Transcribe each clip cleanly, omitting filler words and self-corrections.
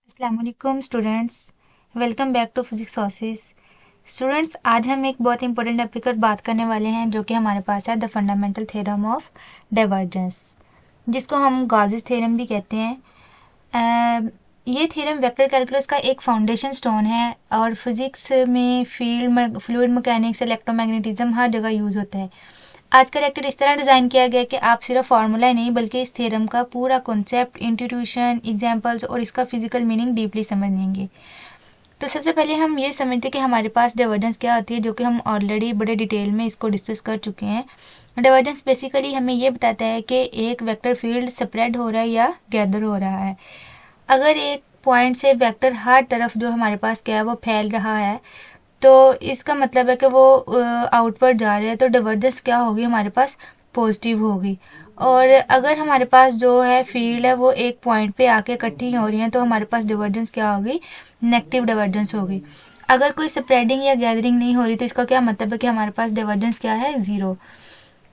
अस्सलाम वालेकुम students, welcome back to physics sources. Students, आज हम एक बहुत इंपॉर्टेंट टॉपिक पर बात करने वाले हैं जो कि हमारे पास है the fundamental theorem of divergence, जिसको हम गॉसेस थ्योरम भी कहते हैं। ये थ्योरम वेक्टर कैलकुलस का एक फाउंडेशन स्टोन है और फिजिक्स में फील्ड फ्लूइड मैकेनिक्स इलेक्ट्रोमैग्नेटिज्म हर जगह यूज़ होता है। आज का लेक्चर इस तरह डिज़ाइन किया गया कि आप सिर्फ फार्मूला ही नहीं बल्कि इस थ्योरम का पूरा कॉन्सेप्ट, इंट्यूशन, एग्जांपल्स और इसका फिजिकल मीनिंग डीपली समझ लेंगे। तो सबसे पहले हम ये समझते हैं कि हमारे पास डाइवर्जेंस क्या होती है, जो कि हम ऑलरेडी बड़े डिटेल में इसको डिस्कस कर चुके हैं। डाइवर्जेंस बेसिकली हमें ये बताता है कि एक वेक्टर फील्ड स्प्रेड हो रहा है या गैदर हो रहा है। अगर एक पॉइंट से वेक्टर हर तरफ जो हमारे पास क्या है वो फैल रहा है, तो इसका मतलब है कि वो आउटवर्ड जा रहे हैं, तो डाइवर्जेंस क्या होगी हमारे पास, पॉजिटिव होगी। और अगर हमारे पास जो है फील्ड है वो एक पॉइंट पे आके इकट्ठी हो रही है, तो हमारे पास डाइवर्जेंस क्या होगी, नेगेटिव डाइवर्जेंस होगी। अगर कोई स्प्रेडिंग या गैदरिंग नहीं हो रही, तो इसका क्या मतलब है कि हमारे पास डाइवर्जेंस क्या है, ज़ीरो।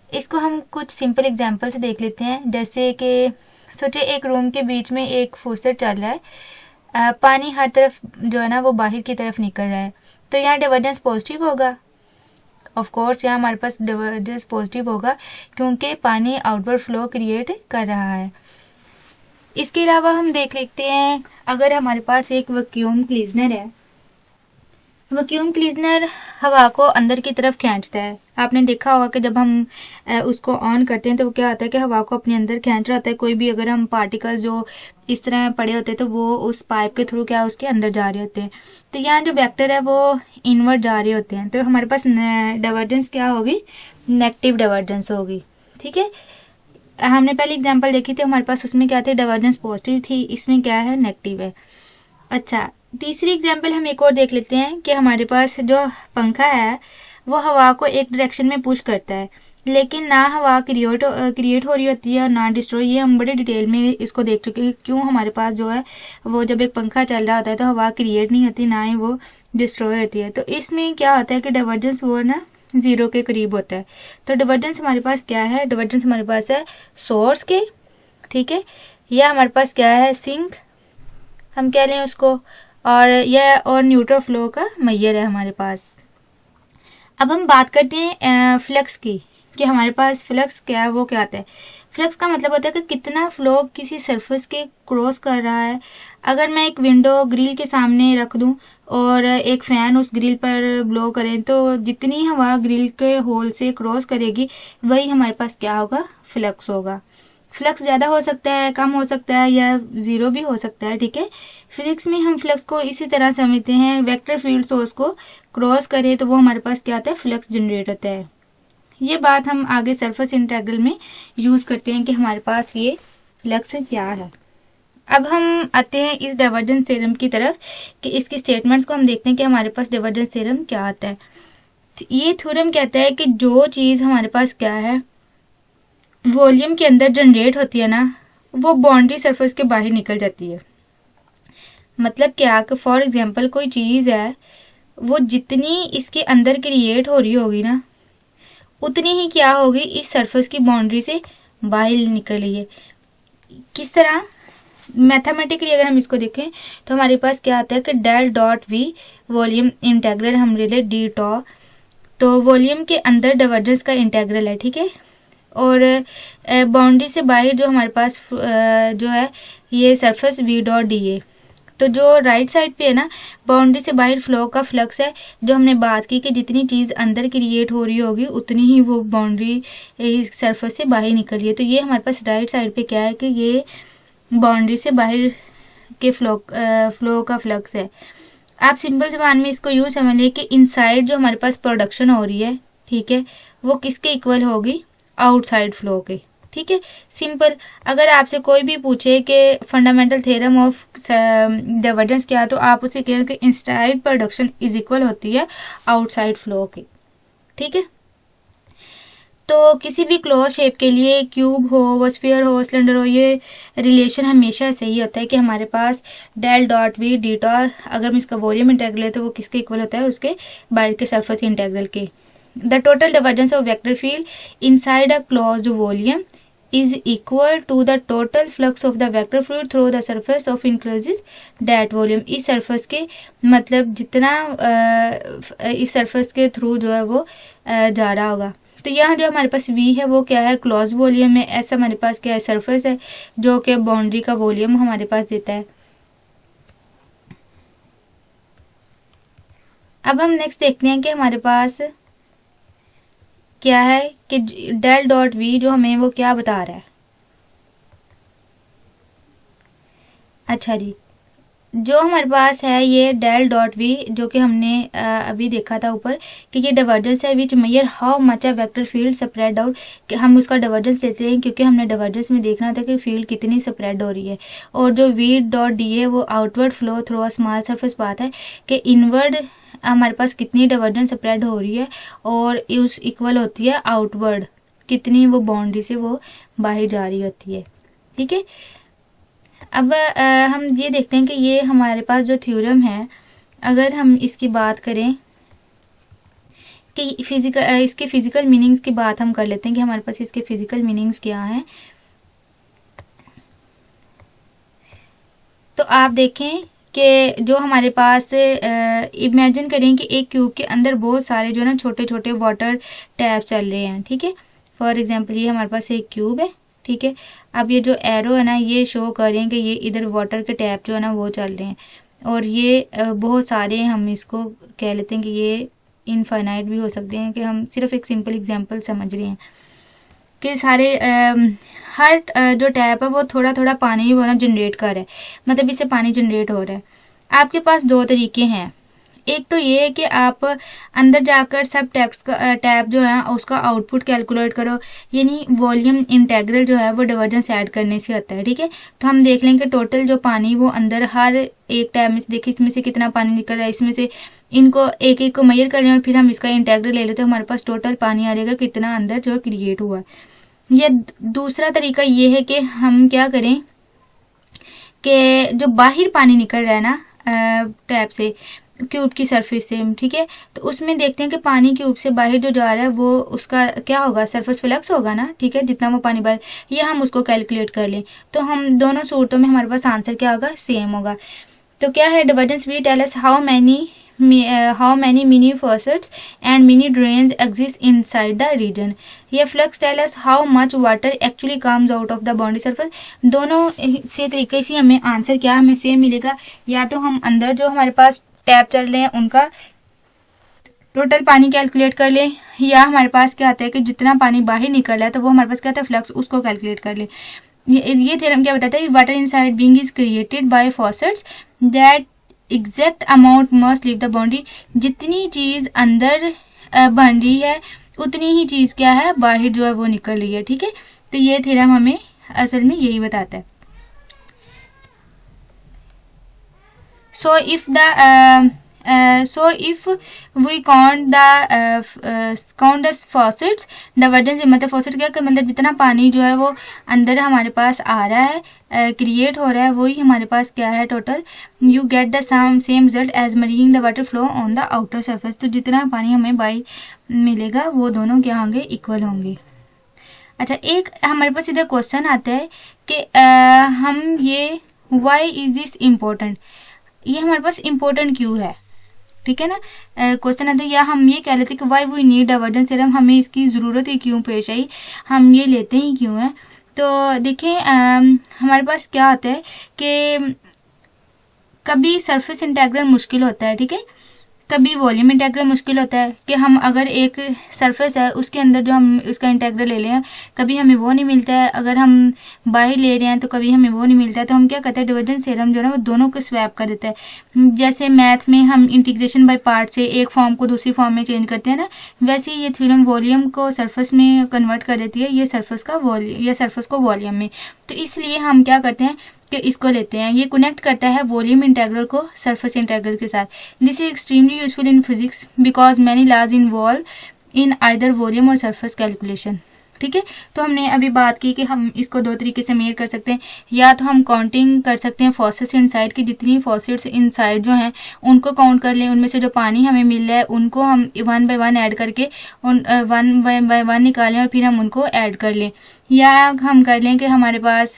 इसको हम कुछ सिंपल एग्जांपल से देख लेते हैं। जैसे कि सोचिए एक रूम के बीच में एक फौसेट चल रहा है, पानी हर तरफ जो है ना वो बाहर की तरफ निकल रहा है, तो यहाँ डाइवर्जेंस पॉजिटिव होगा। ऑफ कोर्स यहाँ हमारे पास डाइवर्जेंस पॉजिटिव होगा क्योंकि पानी आउटवर्ड फ्लो क्रिएट कर रहा है। इसके अलावा हम देख लेते हैं, अगर हमारे पास एक वैक्यूम क्लीनर है, वैक्यूम क्लीनर हवा को अंदर की तरफ खींचता है। आपने देखा होगा कि जब हम उसको ऑन करते हैं तो क्या होता है कि हवा को अपने अंदर खींच रहा होता है। कोई भी अगर हम पार्टिकल्स जो इस तरह पड़े होते हैं तो वो उस पाइप के थ्रू क्या उसके अंदर जा रहे होते हैं। तो यहाँ जो वेक्टर है वो इनवर्ड जा रहे होते हैं, तो हमारे पास डाइवर्जेंस क्या होगी, नेगेटिव डाइवर्जेंस होगी। ठीक है, हमने पहले एग्जाम्पल देखी थी, हमारे पास उसमें क्या थी, डाइवर्जेंस पॉजिटिव थी, इसमें क्या है, नेगेटिव है। अच्छा, तीसरी एग्जाम्पल हम एक और देख लेते हैं कि हमारे पास जो पंखा है वो हवा को एक डायरेक्शन में पुश करता है, लेकिन ना हवा क्रिएट हो रही होती है और ना डिस्ट्रॉय। ये हम बड़े डिटेल में इसको देख चुके हैं, क्यों हमारे पास जो है वो जब एक पंखा चल रहा होता है तो हवा क्रिएट नहीं होती, ना ही वो डिस्ट्रॉय होती है। तो इसमें क्या होता है कि डाइवर्जेंस वो ना जीरो के करीब होता है। तो डाइवर्जेंस हमारे पास क्या है, डाइवर्जेंस हमारे पास है सोर्स के, ठीक है, या हमारे पास क्या है, सिंक हम कह लें उसको, और यह और न्यूट्रल फ्लो का मैयर है हमारे पास। अब हम बात करते हैं फ्लक्स की, कि हमारे पास फ्लक्स क्या है, वो क्या आता है। फ्लक्स का मतलब होता है कि कितना फ्लो किसी सरफेस के क्रॉस कर रहा है। अगर मैं एक विंडो ग्रिल के सामने रख दूं और एक फैन उस ग्रिल पर ब्लो करें, तो जितनी हवा ग्रिल के होल से क्रॉस करेगी वही हमारे पास क्या होगा, फ्लक्स होगा। फ्लक्स ज़्यादा हो सकता है, कम हो सकता है, या ज़ीरो भी हो सकता है। ठीक है, फिजिक्स में हम फ्लक्स को इसी तरह समझते हैं, वेक्टर फील्ड सोर्स को क्रॉस करे तो वो हमारे पास क्या आता है, फ्लक्स जनरेट होता है। ये बात हम आगे सरफेस इंटीग्रल में यूज़ करते हैं कि हमारे पास ये फ्लक्स क्या है। अब हम आते हैं इस डाइवर्जेंस थ्योरम की तरफ, कि इसकी स्टेटमेंट्स को हम देखते हैं कि हमारे पास डाइवर्जेंस थ्योरम क्या आता है। तो ये थ्योरम कहता है कि जो चीज़ हमारे पास क्या है, वॉल्यूम के अंदर जनरेट होती है ना, वो बाउंड्री सरफेस के बाहर निकल जाती है। मतलब क्या, कि फॉर एग्जांपल कोई चीज़ है, वो जितनी इसके अंदर क्रिएट हो रही होगी ना, उतनी ही क्या होगी, इस सरफेस की बाउंड्री से बाहर निकल रही है। किस तरह, मैथमेटिकली अगर हम इसको देखें तो हमारे पास क्या आता है कि del dot V volume integral हम ले लें डी टॉ, तो वॉल्यूम के अंदर डाइवर्जेंस का इंटेग्रल है। ठीक है, और बाउंड्री से बाहर जो हमारे पास जो है ये surface V dot D A. तो जो राइट साइड पे है ना, बाउंड्री से बाहर फ्लो का फ्लक्स है, जो हमने बात की कि जितनी चीज़ अंदर क्रिएट हो रही होगी उतनी ही वो बाउंड्री सरफेस से बाहर निकल रही है। तो ये हमारे पास राइट साइड पे क्या है कि ये बाउंड्री से बाहर के फ्लो का फ्लक्स है। आप सिंपल जबान में इसको यूँ समझ लें कि इनसाइड जो हमारे पास प्रोडक्शन हो रही है, ठीक है, वो किसके इक्वल होगी, आउटसाइड फ्लो के। ठीक है, सिंपल। अगर आपसे कोई भी पूछे कि फंडामेंटल थ्योरम ऑफ डाइवर्जेंस क्या है, तो आप उसे कहें कि इनसाइड प्रोडक्शन इज इक्वल होती है आउटसाइड फ्लो के। ठीक है, तो किसी भी क्लोज शेप के लिए, क्यूब हो, वो स्फीयर हो, सिलेंडर हो, ये रिलेशन हमेशा सही होता है कि हमारे पास डेल डॉट वी डी टॉ, अगर हम इसका वॉल्यूम इंटेग्रल है तो वो किसके इक्वल होता है, उसके बाहर के सरफेस इंटेग्रल के। The total divergence of vector field inside a closed volume is equal to the total flux of the vector fluid through the surface of increases that volume। इस सरफेस के मतलब जितना इस सरफेस के through जो है वो जा रहा होगा। तो यहाँ जो हमारे पास V है वो क्या है, क्लोज वॉल्यूम है। ऐसा हमारे पास क्या है, सरफेस है जो कि बाउंड्री का वॉल्यूम हमारे पास देता है। अब हम नेक्स्ट देखते हैं कि हमारे पास क्या है कि डेल डॉट वी जो हमें वो क्या बता रहा है। अच्छा जी, जो हमारे पास है ये डेल डॉट वी जो कि हमने अभी देखा था ऊपर कि ये डाइवर्जेंस है which measure how much a vector field spread out, कि हम उसका डाइवर्जेंस लेते हैं क्योंकि हमने डाइवर्जेंस में देखना था कि फील्ड कितनी स्प्रेड हो रही है। और जो वी डॉट डी है वो outward flow through a small surface बात है कि इनवर्ड हमारे पास कितनी डाइवर्जेंस स्प्रेड हो रही है और उस इक्वल होती है आउटवर्ड कितनी वो बाउंड्री से वो बाहर जा रही होती है। ठीक है, अब हम ये देखते हैं कि ये हमारे पास जो थ्योरम है, अगर हम इसकी बात करें कि इसके फिजिकल मीनिंग्स की बात हम कर लेते हैं कि हमारे पास इसके फिजिकल मीनिंग्स क्या हैं। तो आप देखें कि जो हमारे पास इमेजिन करें कि एक क्यूब के अंदर बहुत सारे जो ना छोटे छोटे वाटर टैप चल रहे हैं। ठीक है, फॉर एग्जांपल ये हमारे पास एक क्यूब है। ठीक है, अब ये जो एरो है ना ये शो करें कि ये इधर वाटर के टैप जो है ना वो चल रहे हैं और ये बहुत सारे, हम इसको कह लेते हैं कि ये इनफाइनाइट भी हो सकते हैं, कि हम सिर्फ एक सिंपल एग्जांपल समझ रहे हैं कि सारे हर जो टैप है वो थोड़ा थोड़ा पानी वो ना जनरेट कर रहा है, मतलब इससे पानी जनरेट हो रहा है। आपके पास दो तरीके हैं, एक तो ये है कि आप अंदर जाकर सब टैप जो है उसका आउटपुट कैलकुलेट करो, यानी वॉल्यूम इंटेग्रल जो है वो डिवर्जेंस ऐड करने से आता है। ठीक है, तो हम देख लेंगे टोटल जो पानी वो अंदर हर एक टैप में से, देखिए इसमें से कितना पानी निकल रहा है, इसमें से इनको एक एक को मेजर कर लें और फिर हम इसका इंटेग्रल ले लेते हैं, हमारे पास टोटल पानी आ जाएगा कितना अंदर जो क्रिएट हुआ। ये दूसरा तरीका ये है कि हम क्या करें कि जो बाहर पानी निकल रहा है ना टैप से क्यूब की सरफेस से, ठीक है, तो उसमें देखते हैं कि पानी क्यूब से बाहर जो जा रहा है वो उसका क्या होगा, सरफेस फ्लक्स होगा ना। ठीक है, जितना वो पानी बाहर, ये हम उसको कैलकुलेट कर लें तो हम दोनों सूरतों में हमारे पास आंसर क्या होगा, सेम होगा। तो क्या है, divergence we tell us how many mini faucets and mini drains exist inside the region। ये flux tell us how much water actually comes out of the boundary surface. दोनों से तरीके से हमें आंसर क्या हमें सेम मिलेगा, या तो हम अंदर जो हमारे पास टैप चल रहे हैं उनका टोटल पानी कैलकुलेट कर लें, या हमारे पास क्या आता है कि जितना पानी बाहर निकल रहा है तो वो हमारे पास क्या आता है फ्लक्स, उसको कैलकुलेट कर लें। ये थ्योरम क्या बताता है, water inside being is created by faucets that exact amount must leave the boundary. जितनी चीज अंदर बन रही है उतनी ही चीज क्या है बाहर जो है वो निकल रही है। ठीक है, तो ये थ्योरम हमें असल में यही बताता है। So if we count the faucets divergence, मतलब faucet क्या, मतलब जितना पानी जो है वो अंदर हमारे पास आ रहा है क्रिएट हो रहा है वही हमारे पास क्या है total, you get the same result as marrying the water flow on the outer surface। तो जितना पानी हमें बाई मिलेगा वो दोनों क्या होंगे, इक्वल होंगे। अच्छा, एक हमारे पास इधर क्वेश्चन आता है कि हम ये why is this important, ये हमारे पास इम्पोर्टेंट क्यों है। ठीक है ना, क्वेश्चन आता है, या हम ये कह लेते हैं कि why we need divergence theorem, हमें इसकी ज़रूरत ही क्यों पेश आई, हम ये लेते ही क्यों है। तो देखिए हमारे पास क्या होता है कि कभी सरफेस इंटेग्रल मुश्किल होता है, ठीक है, कभी वॉल्यूम इंटेग्रल मुश्किल होता है कि हम अगर एक सरफेस है उसके अंदर जो हम उसका इंटेग्रल ले लें कभी हमें वो नहीं मिलता है, अगर हम बाहर ले रहे हैं तो कभी हमें वो नहीं मिलता है। तो हम क्या करते हैं, डिवर्जेंस थ्योरम जो है वो दोनों को स्वैप कर देता है। जैसे मैथ में हम इंटीग्रेशन बाय पार्ट से एक फॉर्म को दूसरी फॉर्म में चेंज करते हैं ना, वैसे ही ये थ्योरम वॉल्यूम को सरफेस में कन्वर्ट कर देती है, ये सरफेस का वॉल्यूम या सरफेस को वॉल्यूम में। तो इसलिए हम क्या करते हैं कि इसको लेते हैं, ये कनेक्ट करता है वॉल्यूम इंटेग्रल को सरफेस इंटेग्रल के साथ। This is extremely useful in physics because many laws involve in either volume और सरफेस कैलकुलेशन। ठीक है। तो हमने अभी बात की कि हम इसको दो तरीके से मेजर कर सकते हैं, या तो हम काउंटिंग कर सकते हैं फॉसेट्स इनसाइड की, जितनी फॉसेट्स इनसाइड जो हैं उनको काउंट कर लें, उनमें से जो पानी हमें मिल रहा है उनको हम 1 बाय 1 ऐड करके उन 1 बाय 1 निकालें और फिर हम उनको ऐड कर लें। या हम कर लें कि हमारे पास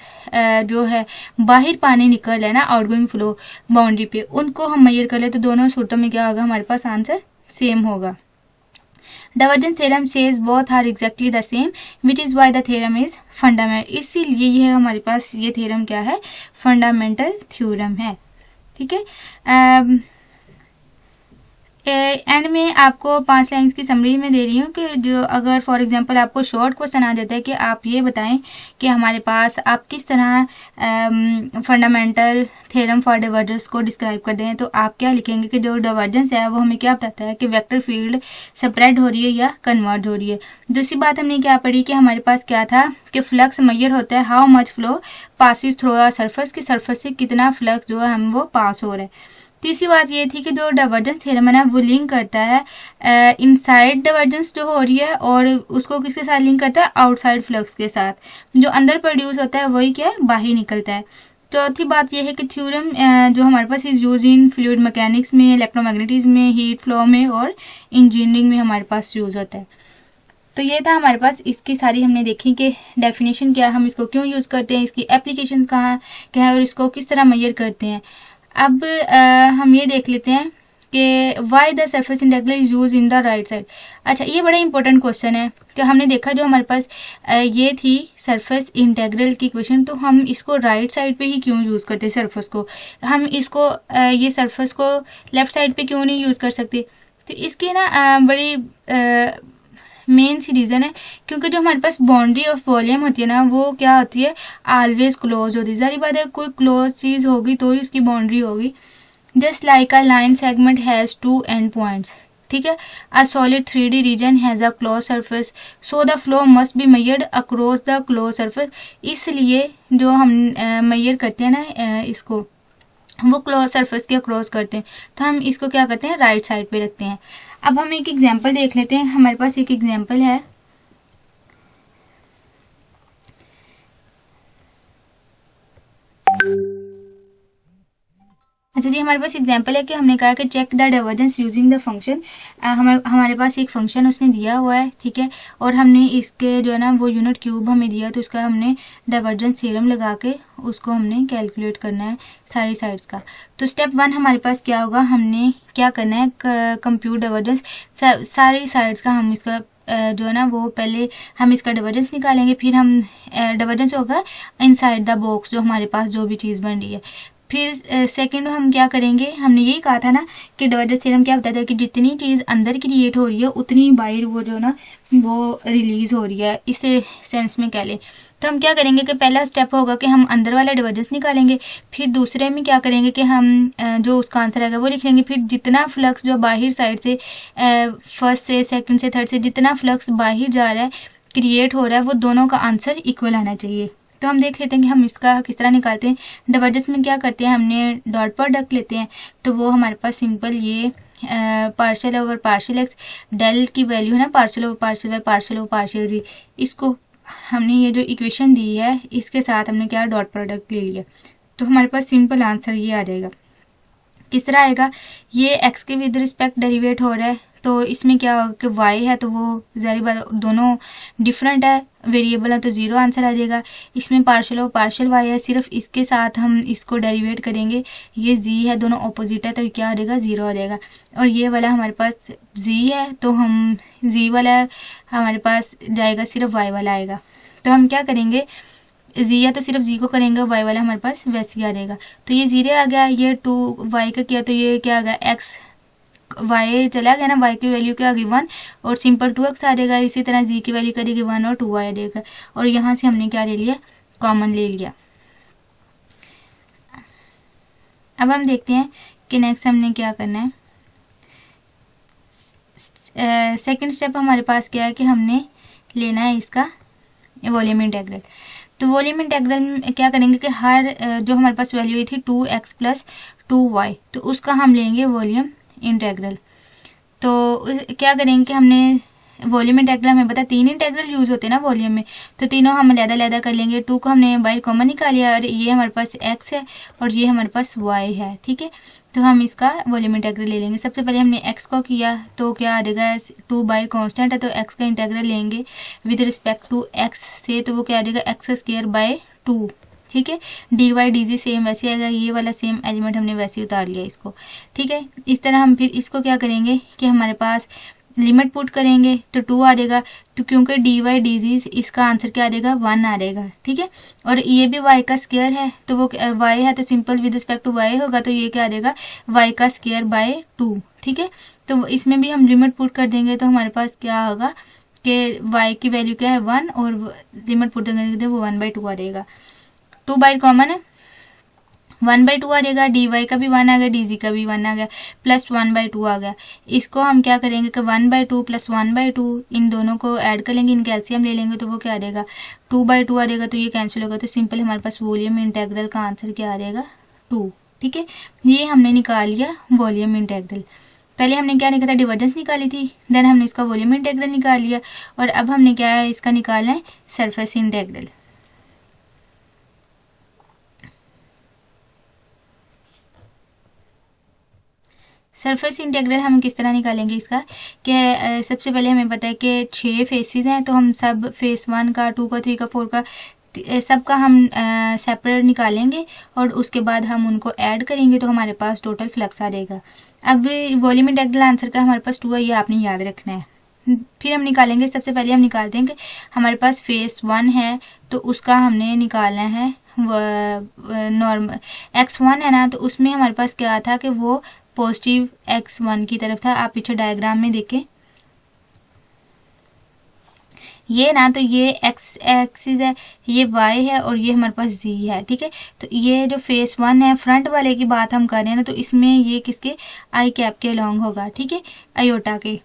जो है बाहर पानी निकल रहा है ना आउटगोइंग फ्लो बाउंड्री पे, उनको हम मेजर कर लें। तो दोनों सूरतों में क्या होगा, हमारे पास आंसर सेम होगा। Divergence theorem says both are exactly the same, which is why the theorem is fundamental। इसीलिए यह हमारे पास ये थ्योरम क्या है, फंडामेंटल थ्योरम है। ठीक है। एंड में आपको 5 लाइन्स की समरी में दे रही हूँ कि जो अगर फॉर एग्जांपल आपको शॉर्ट क्वेश्चन आ जाता है कि आप ये बताएं कि हमारे पास आप किस तरह फंडामेंटल थ्योरम फॉर डाइवर्जेंस को डिस्क्राइब कर दें, तो आप क्या लिखेंगे कि जो डाइवर्जेंस है वो हमें क्या बताता है कि वेक्टर फील्ड स्प्रेड हो रही है या कन्वर्ज हो रही है। दूसरी बात हमने क्या पढ़ी कि हमारे पास क्या था कि फ्लक्स मेजर होता है how much flow passes through a surface, की सरफेस से कितना फ्लक्स जो है हम वो पास हो रहा है। तीसरी बात ये थी कि जो डाइवर्जेंस थ्योरम है ना वो लिंक करता है इनसाइड डाइवर्जेंस जो हो रही है और उसको किसके साथ लिंक करता है, आउटसाइड फ्लक्स के साथ। जो अंदर प्रोड्यूस होता है वही क्या है, बाहर निकलता है। चौथी बात यह है कि थ्योरम जो हमारे पास is use in fluid mechanics में, इलेक्ट्रोमैग्नेटिज्म में, हीट फ्लो में और इंजीनियरिंग में हमारे पास यूज होता है। तो ये था हमारे पास, इसकी सारी हमने देखी कि डेफिनेशन क्या है, हम इसको क्यों यूज़ करते हैं, इसकी एप्लीकेशंस कहाँ क्या है और इसको किस तरह मेजर करते हैं। अब हम ये देख लेते हैं कि why the surface integral is use in the right side. अच्छा, ये बड़ा इंपॉर्टेंट क्वेश्चन है कि हमने देखा जो हमारे पास ये थी सरफेस इंटीग्रल की इक्वेशन, तो हम इसको राइट साइड पे ही क्यों यूज़ करते हैं सरफेस को, हम इसको ये सरफेस को लेफ्ट साइड पे क्यों नहीं यूज़ कर सकते। तो इसकी ना बड़ी मेन सी रीज़न है क्योंकि जो हमारे पास बाउंड्री ऑफ वॉल्यूम होती है ना वो क्या होती है, ऑलवेज क्लोज होती है। सारी बात है, कोई क्लोज चीज़ होगी तो ही उसकी बाउंड्री होगी। Just like a line segment has 2 end points, ठीक है। A solid 3D region has a close surface, so the flow must be measured across the close surface. इसलिए जो हम मेजर करते हैं ना इसको, वो क्लोज सरफेस के अक्रॉस करते हैं, तो हम इसको क्या करते हैं, राइट साइड पे रखते हैं। अब हम एक एग्जांपल देख लेते हैं। हमारे पास एक एग्जांपल है, अच्छा जी, हमारे पास एग्जांपल है कि हमने कहा कि check the divergence using the function. हमारे पास एक फंक्शन उसने दिया हुआ है, ठीक है, और हमने इसके जो है ना वो यूनिट क्यूब हमें दिया, तो उसका हमने डाइवर्जेंस थ्योरम लगा के उसको हमने कैलकुलेट करना है सारी साइड्स का। तो स्टेप 1 हमारे पास क्या होगा, हमने क्या करना है, कंप्यूट डाइवर्जेंस सारी साइड्स का। हम इसका जो है ना वो पहले हम इसका डाइवर्जेंस निकालेंगे, फिर हम डाइवर्जेंस होगा इनसाइड द बॉक्स जो हमारे पास जो भी चीज़ बन रही है। फिर सेकंड हम क्या करेंगे, हमने यही कहा था ना कि डाइवर्जेंस थ्योरम क्या बताता है कि जितनी चीज़ अंदर क्रिएट हो रही है उतनी बाहर वो जो ना वो रिलीज हो रही है, इस सेंस में कह लें। तो हम क्या करेंगे कि पहला स्टेप होगा कि हम अंदर वाला डाइवर्जेंस निकालेंगे, फिर दूसरे में क्या करेंगे कि हम जो उसका आंसर आएगा वो लिख लेंगे। फिर जितना फ्लक्स जो बाहर साइड से फर्स्ट से सेकंड से थर्ड से जितना फ्लक्स बाहर जा रहा है क्रिएट हो रहा है वो दोनों का आंसर इक्वल आना चाहिए। तो हम देख लेते हैं कि हम इसका किस तरह निकालते हैं। डाइवर्जेंस में क्या करते हैं, हमने डॉट प्रोडक्ट लेते हैं, तो वो हमारे पास सिंपल ये partial over partial x, del की वैल्यू है ना partial over partial y partial over partial z, इसको हमने ये जो इक्वेशन दी है इसके साथ हमने क्या डॉट प्रोडक्ट ले लिया, तो हमारे पास सिंपल आंसर ये आ जाएगा। किस तरह आएगा, ये एक्स के विद रिस्पेक्ट डेरिवेट हो रहा है, तो इसमें क्या होगा कि वाई है तो वो ज़ाहिर बात दोनों डिफरेंट है, वेरिएबल है तो ज़ीरो आंसर आ जाएगा। इसमें पार्शियल और पार्शियल वाई है, सिर्फ इसके साथ हम इसको डेरिवेट करेंगे, ये जी है दोनों ऑपोजिट है तो क्या आ जाएगा, ज़ीरो आ जाएगा। और ये वाला हमारे पास जी है तो हम जी वाला हमारे पास जाएगा, सिर्फ वाई वाला आएगा। तो हम क्या करेंगे, जी है तो सिर्फ जी को करेंगे, वाई वाला हमारे पास वैसे ही आ जाएगा। तो ये जीरो आ गया, ये 2 वाई का किया तो ये क्या आ गया, एक्स वाई चला गया ना, वाई की वैल्यू क्या आ गई 1 और सिंपल 2x आ जाएगा। इसी तरह जी की वैल्यू करेगी 1 और 2y आ जाएगा, और यहाँ से हमने क्या ले लिया, कॉमन ले लिया। अब हम देखते हैं कि नेक्स्ट हमने क्या करना है। सेकंड स्टेप हमारे पास क्या है कि हमने लेना है इसका वॉल्यूम इंटीग्रल। तो वॉल्यूम इंटीग्रल में क्या करेंगे कि हर जो हमारे पास वैल्यू थी 2x + 2y, तो उसका हम लेंगे वॉल्यूम इंटीग्रल। तो क्या करेंगे कि हमने वॉल्यूम इंटेग्रल हमें पता 3 इंटेग्रल यूज होते हैं ना वॉल्यूम में, तो तीनों हम अलग-अलग कर लेंगे। 2 को हमने बाहर कॉमन निकाल लिया और ये हमारे पास x है और ये हमारे पास y है, ठीक है। तो हम इसका वॉल्यूम इंटेग्रल ले लेंगे। सबसे पहले हमने x को किया तो क्या आ जाएगा, 2 बाय कांस्टेंट है तो x का इंटेग्रल लेंगे विद रिस्पेक्ट टू x से, तो वो क्या आ जाएगा x स्क्वायर बाय 2, ठीक है। D y d z same वैसे आएगा, ये वाला सेम एलिमेंट हमने वैसे ही उतार लिया इसको, ठीक है। इस तरह हम फिर इसको क्या करेंगे कि हमारे पास लिमिट पुट करेंगे तो 2 आ जाएगा, तो क्योंकि डी वाई डी जी इसका आंसर क्या आ जाएगा 1 आ जाएगा, ठीक है। और ये भी y का स्क्वायर है तो वो y है तो simple with respect to y होगा, तो ये क्या आ जाएगा y का स्क्वायर बाय 2, ठीक है। तो इसमें भी हम लिमिट पुट कर देंगे तो हमारे पास क्या होगा कि y की वैल्यू क्या है 1 और लिमिट पुट देंगे तो वो 1/2 आ जाएगा। 2 बाय कॉमन है, 1/2 आ जाएगा, डी वाई का भी 1 आ गया, डी जी का भी 1 आ गया, प्लस 1/2 आ गया। इसको हम क्या करेंगे कि 1/2 प्लस 1/2 इन दोनों को ऐड कर लेंगे, इनका एलसीएम ले लेंगे तो वो क्या आ जाएगा 2/2 आ जाएगा, तो ये कैंसिल होगा, तो सिंपल हमारे पास वॉल्यूम इंटेग्रल का आंसर क्या आ जाएगा 2, ठीक है। ये हमने निकाल लिया वॉल्यूम इंटेग्रल। पहले हमने क्या निकाला, डिवर्जेंस निकाली थी, देन हमने इसका वॉल्यूम इंटेग्रल निकाल लिया और अब हमने क्या है इसका निकालना है सरफेस इंटेग्रल। सरफेस इंटेग्रल हम किस तरह निकालेंगे इसका कि सबसे पहले हमें पता है कि 6 फेसेस हैं, तो हम सब फेस 1 का 2 का 3 का 4 का सबका हम सेपरेट निकालेंगे और उसके बाद हम उनको ऐड करेंगे तो हमारे पास टोटल फ्लक्स आ जाएगा। अब वॉल्यूम इंटेग्रल आंसर का हमारे पास 2 है, ये आपने याद रखना है। फिर हम निकालेंगे, सबसे पहले हम निकालते हैं कि हमारे पास फेस 1 है तो उसका हमने निकालना है नॉर्मल x1 है ना, तो उसमें हमारे पास क्या था कि वो पॉजिटिव x1 की तरफ था। आप पीछे डायग्राम में देखें ये ना, तो ये x एक्सिस है, ये y है और ये हमारे पास z है, ठीक है। तो ये जो फेस 1 है फ्रंट वाले की बात हम कर रहे हैं ना, तो इसमें ये किसके आई कैप के अलोंग होगा, ठीक है, आयोटा के।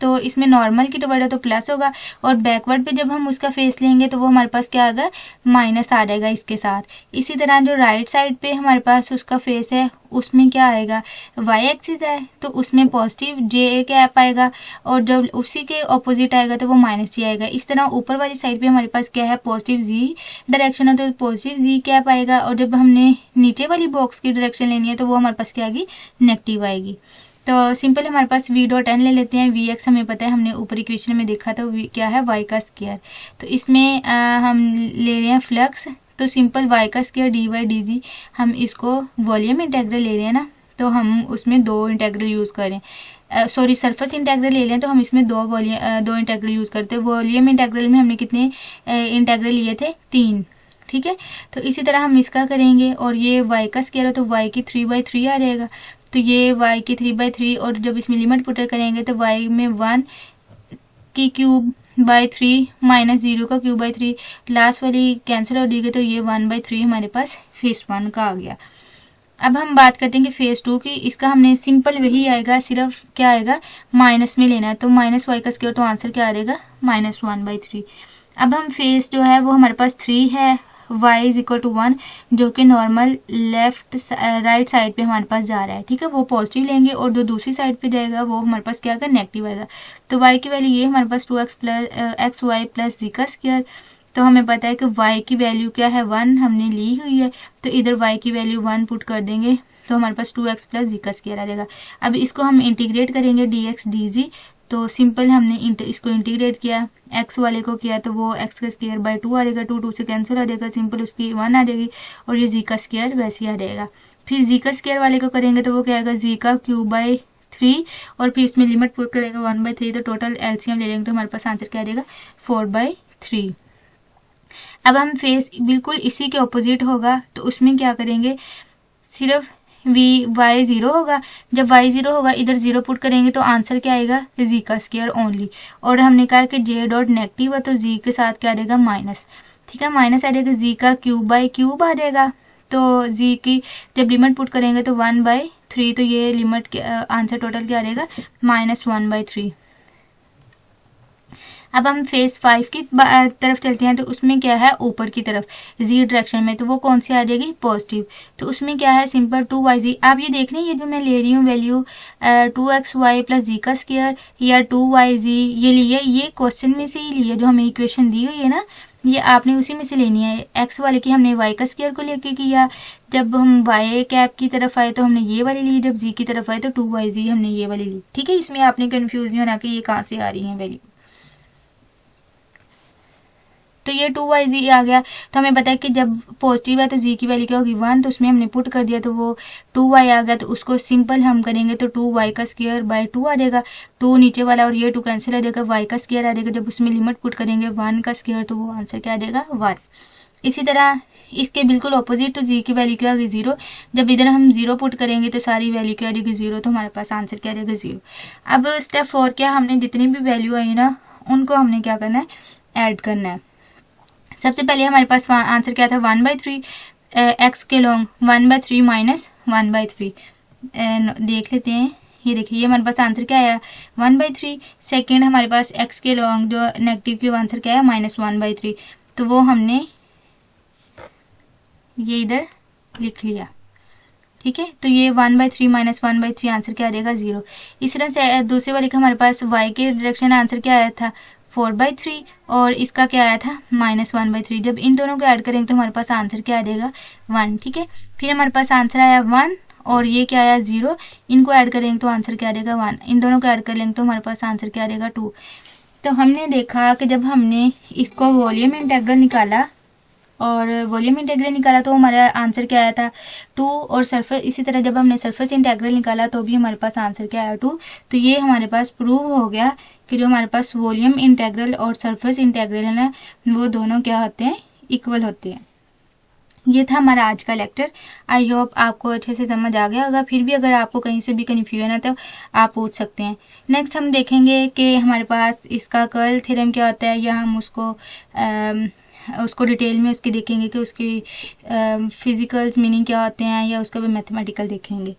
तो इसमें नॉर्मल की डिवाइड है तो प्लस होगा और बैकवर्ड पे जब हम उसका फेस लेंगे तो वो हमारे पास क्या आएगा माइनस आ जाएगा इसके साथ। इसी तरह जो राइट साइड पे हमारे पास उसका फेस है उसमें क्या आएगा वाई एक्सिस है तो उसमें पॉजिटिव जे कैप आएगा और जब उसी के ऑपोजिट आएगा तो वो माइनस जी आएगा। इस तरह ऊपर वाली साइड पे हमारे पास क्या है पॉजिटिव जी डायरेक्शन है तो पॉजिटिव जी कैप आएगा और जब हमने नीचे वाली बॉक्स की डायरेक्शन लेनी है तो वो हमारे पास क्या आएगी नेगेटिव आएगी। तो सिंपल हमारे पास v डॉट एन ले लेते हैं। वी एक्स हमें पता है, हमने ऊपर इक्वेशन में देखा था क्या है y का स्क्वायर। तो इसमें हम ले रहे हैं फ्लक्स, तो सिंपल y का square d y d z, हम इसको वॉल्यूम इंटेग्रल ले रहे हैं ना, तो हम उसमें 2 इंटेग्रल यूज़ करें, सॉरी सरफेस इंटेग्रल ले लें तो हम इसमें 2 इंटेग्रल यूज़ करते हैं। वॉल्यूम इंटेग्रल में हमने कितने इंटेग्रल लिए थे 3, ठीक है। तो इसी तरह हम इसका करेंगे और ये y का स्क्वायर है तो y की 3/3 आ जाएगा, तो ये y की 3/3 और जब इसमें लिमिट पुट करेंगे तो y में 1 की क्यूब बाई 3 माइनस 0 का क्यूब बाई 3, लास्ट वाली कैंसिल हो जाएगी तो ये 1/3 हमारे पास फेस 1 का आ गया। अब हम बात करते हैं कि फेस 2 की। इसका हमने सिंपल वही आएगा, सिर्फ क्या आएगा माइनस में लेना है, तो माइनस वाई का स्क्वायर, तो आंसर क्या आ जाएगा -1/3। अब हम फेस जो है वो हमारे पास 3 है, y इज इक्वल टू 1 जो कि नॉर्मल लेफ्ट राइट साइड पे हमारे पास जा रहा है, ठीक है, वो पॉजिटिव लेंगे और जो दूसरी साइड पे जाएगा वो हमारे पास क्या आएगा नेगेटिव आएगा। तो y की वैल्यू ये हमारे पास 2x plus x y plus z का स्क्वायर, तो हमें पता है कि y की वैल्यू क्या है 1 हमने ली हुई है, तो इधर y की वैल्यू 1 पुट कर देंगे तो हमारे पास 2x प्लस जी का स्क्वायर आ जाएगा। अब इसको हम इंटीग्रेट करेंगे dx dz, तो सिंपल हमने इसको इंटीग्रेट किया, x वाले को किया तो वो x का स्क्वायर बाय 2 आ जाएगा, 2 से कैंसिल आ जाएगा, सिंपल उसकी 1 आ जाएगी और ये z का स्क्वायर वैसे ही आ जाएगा। फिर z का स्क्वायर वाले को करेंगे तो वो क्या आएगा z का क्यूब बाय 3 और फिर इसमें लिमिट पुट करेंगे 1/3, तो टोटल एलसीएम ले लेंगे तो हमारे पास आंसर क्या आ जाएगा 4/3। अब हम फेस बिल्कुल इसी के ऑपोजिट होगा तो उसमें क्या करेंगे, सिर्फ y 0 होगा, जब y 0 होगा इधर 0 पुट करेंगे तो आंसर क्या आएगा z का स्क्वायर ओनली, और हमने कहा कि j डॉट नेगेटिव है तो z के साथ क्या आ जाएगा माइनस, ठीक है, माइनस आ जाएगा, z का क्यूब बाई क्यूब आ जाएगा, तो z की जब लिमिट पुट करेंगे तो 1/3, तो ये लिमिट आंसर टोटल क्या आ जाएगा -1/3। अब हम फेज 5 की तरफ चलते हैं, तो उसमें क्या है, ऊपर की तरफ जी डायरेक्शन में, तो वो कौन सी आ जाएगी, पॉजिटिव। तो उसमें क्या है, सिंपल 2yz। आप ये देख रहे हैं, ये जो मैं ले रही हूँ वैल्यू 2xy प्लस जी का स्क्वायर या 2yz ये लिए, ये क्वेश्चन में से ही लिए, जो हमें इक्वेशन दी हुई है ना, ये आपने उसी में से लेनी है। एक्स वाले की हमने वाई का स्क्वायर को लेके किया, जब हम वाई कैप की तरफ आए तो हमने ये वाली ली, जब जी की तरफ आए तो 2yz हमने ये वाली ली। ठीक है, इसमें आपने कंफ्यूज नहीं होना कि ये कहाँ से आ रही है वैल्यू। तो ये 2yz आ गया, तो हमें पता है कि जब पॉजिटिव है तो z की वैल्यू क्या होगी 1, तो उसमें हमने पुट कर दिया, तो वो 2y आ गया। तो उसको सिंपल हम करेंगे तो 2y का स्क्वायर बाय 2 आ जाएगा, 2 नीचे वाला और ये 2 कैंसिल आ जाएगा, y का स्क्वायर आ जाएगा। जब उसमें लिमिट पुट करेंगे 1 का स्क्वायर, तो वो आंसर क्या आ जाएगा 1। इसी तरह इसके बिल्कुल ऑपोजिट, तो जी की वैल्यू क्या होगी 0, जब इधर हम 0 पुट करेंगे तो सारी वैल्यू क्या आ जाएगी 0, तो हमारे पास आंसर क्या आ जाएगा 0। अब स्टेप 4 क्या, हमने जितनी भी वैल्यू आई ना उनको हमने क्या करना है, ऐड करना है। सबसे पहले हमारे पास आंसर क्या था 1/3, एक्स के लॉन्ग 1/3 माइनस 1/3 देख लेते हैं। ये देखिए, ये हमारे पास आंसर क्या आया 1/3। सेकेंड हमारे पास एक्स के लॉन्ग जो नेगेटिव की आंसर क्या है -1/3, तो वो हमने ये इधर लिख लिया। ठीक है, तो ये 1/3 माइनस 1/3 आंसर क्या आ जाएगा 0। इस तरह से दूसरे वाले का हमारे पास y के डायरेक्शन आंसर क्या आया था 4/3 और इसका क्या आया था -1/3। जब इन दोनों को ऐड करेंगे तो हमारे पास आंसर क्या आ जाएगा 1। ठीक है, फिर हमारे पास आंसर आया 1 और ये क्या आया 0, इनको ऐड करेंगे तो आंसर क्या आ जाएगा 1, इन दोनों को ऐड कर लेंगे तो हमारे पास आंसर क्या आ जाएगा 2। तो हमने देखा कि जब हमने इसको वॉल्यूम इंटेग्रल निकाला और वॉल्यूम इंटेग्रल निकाला तो हमारा आंसर क्या आया था 2, और सरफेस इसी तरह जब हमने सरफेस इंटेग्रल निकाला तो भी हमारे पास आंसर क्या आया 2। तो ये हमारे पास प्रूव हो गया कि जो हमारे पास वॉल्यूम इंटेग्रल और सरफेस इंटेग्रल है ना, वो दोनों क्या होते हैं, इक्वल होते हैं। ये था हमारा आज का लेक्चर। आई होप आपको अच्छे से समझ आ गया होगा। फिर भी अगर आपको कहीं से भी कन्फ्यूजन है तो आप पूछ सकते हैं। नेक्स्ट हम देखेंगे कि हमारे पास इसका कर्ल थ्योरम क्या होता है, या हम उसको डिटेल में उसकी देखेंगे कि उसकी फिजिकल्स मीनिंग क्या होते हैं, या उसका भी मैथमेटिकल देखेंगे।